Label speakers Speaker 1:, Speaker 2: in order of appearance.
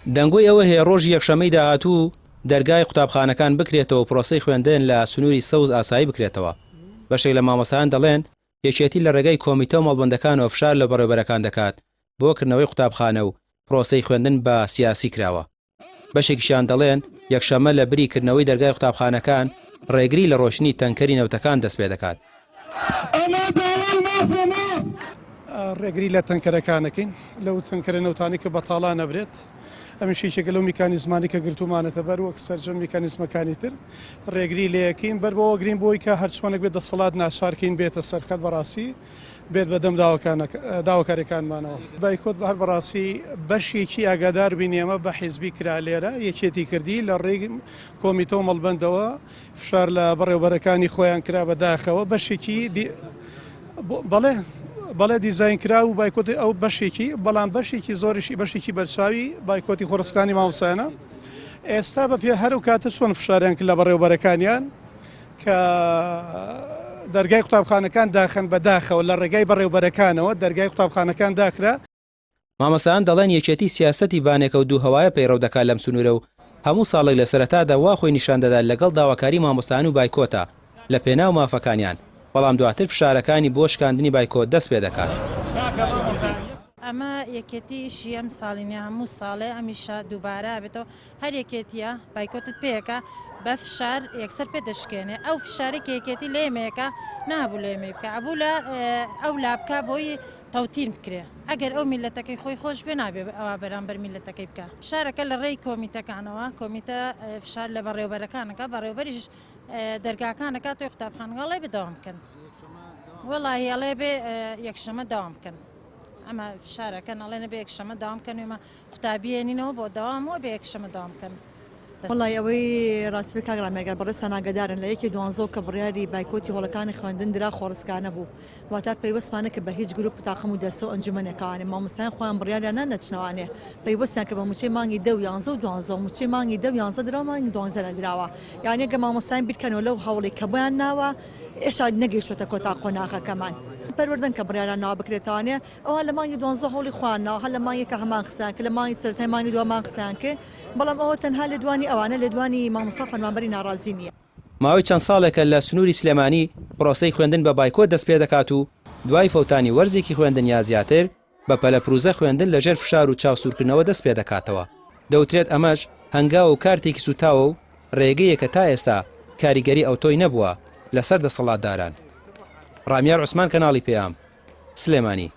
Speaker 1: دەنگۆی ئەوە هەیە ڕۆژی یەکشەمەی داهاتوو دەرگای قوتابخانەکان بکرێتەوە پرۆسەی خوێندن لە سنووری سەوز ئاسایی بکرێتەوە. بەشێک لە مامۆستایان دەڵێن یەکێتی لە ڕێگەی کۆمیتە و مەڵبەندەکانەوە فشار لە بەڕێوەبەرەکان دەکات بۆ کردنەوەی قوتابخانە و پرۆسەی خوێندن بە سیاسی کراوە. بەشێکیشیان دەڵێن یەکشەمە لە بریکردنەوەی دەرگای قوتابخانەکان ڕێگری لە ڕۆشنی تەنکەری نەوتەکان دەست پێ دەکات.
Speaker 2: ڕێگری لە تەنکەرەکانەکەین لەو تەنکەرە نەوتانی کە بەتاڵان نەبرێت ئەمیشیشێکە لەو میکانیزمانی کە گرتومانەتە بەر وەک سەرجەم میکانیزمەکانی تر ڕێگری لەیەکەین بەر بەوە گرین بۆی کە هەرچمانێک بێت دەسەڵات ناشارکەین بێتە سەرخەت بەڕاستی بێت بەدەم داواکاریەکانمانەوە. بایکۆت بە هەر بەڕاستی بەشێکی ئاگادار بین ئێمە بە حیزبی کرا لێرە یەکێتی کردی لە ڕێگ کۆمیتە و مەڵبەندەوە فشار لە بەڕێوەبەرەکانی خۆیان کرا بەداخەوە بەشێکی بەڵێ دیزاین کرا و بایکۆتی ئەو بەشێکی بەڵام بەشێکی زۆریشی بەشێکی بەرچاوی بایکۆتی خۆرسەکانی مامۆستایانە ئێستا بە پێ هەر و کاتە چۆن فشاریان کرد لە بەڕێوەبەرەکانیان کە دەرگای قوتابخانەکان داخن بەداخەوە لە ڕێگای بەڕێوەبەرەکانەوە دەرگای قوتابخانەکان داخرا.
Speaker 1: مامۆستایان دەڵێن یەکێتی سیاسەتی بانێکە و دوو هەوایە پەیڕەو دەکات لەم سنوورە و هەموو ساڵێک لە سەرەتادا وا خۆی نیشان دەدات لەگەڵ داواکاری مامۆستایان و بایکۆتە لە پێناو مافەکانیان، بەڵام دواتر فشارەکانی بۆ شکاندنی بایکۆت دەست پێ دەکات.
Speaker 3: ئەمە یەکێتیشی ئەم ساڵینە هەموو ساڵێ ئەمیشە دووبارە بێتەوە هەر یەکێتیە بایکۆتت پێیەکە بە فشار یەکسەر پێ دەشکێنێ ئەو فشارێکی یەکێتی لێمەیەەکە نابوو لێمە بکە ئەبوو لە ئەو لابکە بۆی تەوتین بکرێ ئەگەر ئەو میلەتەکەی خۆی خۆش بێ نابێ ئەوە بەرامبەر میلەتەکەی بکە. فشارەکە لە ڕێی کۆمیتەکانەوە کۆمیتە فشار لە بەڕێوەبەرەکانەکە بەڕێوەبەریش دەرگاکانەکە توی قوتابخانەکە بەداوام بکەن وەڵاهی ئەڵێ بێ یەکشەمە داوام بکەن ئەمە فشارەکە نەڵێنە بێ یەکشەمە داوام بکەن وێمە قوتابیێنینەوە بۆ داوامەوە بێ یەکشەمە داوام بکەن.
Speaker 4: وڵی ئەوەی ڕاستپی کاگرامێگەر بەڕێستا ناگەدارن لە یەکی دوانزە کە بڕیاری بایکۆتی هۆڵەکانی خوێندن درا خۆڕسکانە بوو واتە پەیوەستمانە کە بە هیچ گروپ تاخەم و دەستە و ئەنجومەنەکانی مامۆستایان خۆیان بڕیاریان نەچنەوانێ پەیوەستیان کە بە موچەی مانگی 10 و 11 و 12 موچەی مانگی 10 و 11 درا مانگی 12 درراوە یعنی ئەگە مامۆستایان بیرکەنەوە لەو هەوڵی کە بۆیان ناوە ئێشا نەگەیشتە کۆتا قۆناغەکەمان پەروەردن کە بڕیاران ناوە بکرێتوانێ ئەوە لە مانگی 12 هەوڵی خوانەوە هەر لە مانگێکە هەمان قسەیان کە لە مانگی سەرەتای مانگی دووەمان قسەیان کرد بەڵام ئەوە تەنها لە دوانی ئەوانە لە دوانی مامۆستا فەرمانبەری ناڕازی نییە.
Speaker 1: ماوەی چەند ساڵێکە لە سنووری سلێمانی پرۆسەی خوێندن بە بایکۆت دەست پێ دەکات و دوای فەوتانی وەرزێکی خوێندن یا زیاتر بە پەلە پروزە خوێندن لەژێر فشار و چاوسورکردنەوە دەست پێ دەکاتەوە. دەوترێت ئەمەش هەنگاو و کارتێکی سوتاوە و ڕێگەیەکە تا ئێستا کاریگەری ئەوتۆی نەبووە لەسەر دەسەڵاتداران. ڕامیار عوسمان کەناڵی پێام سلێمانی.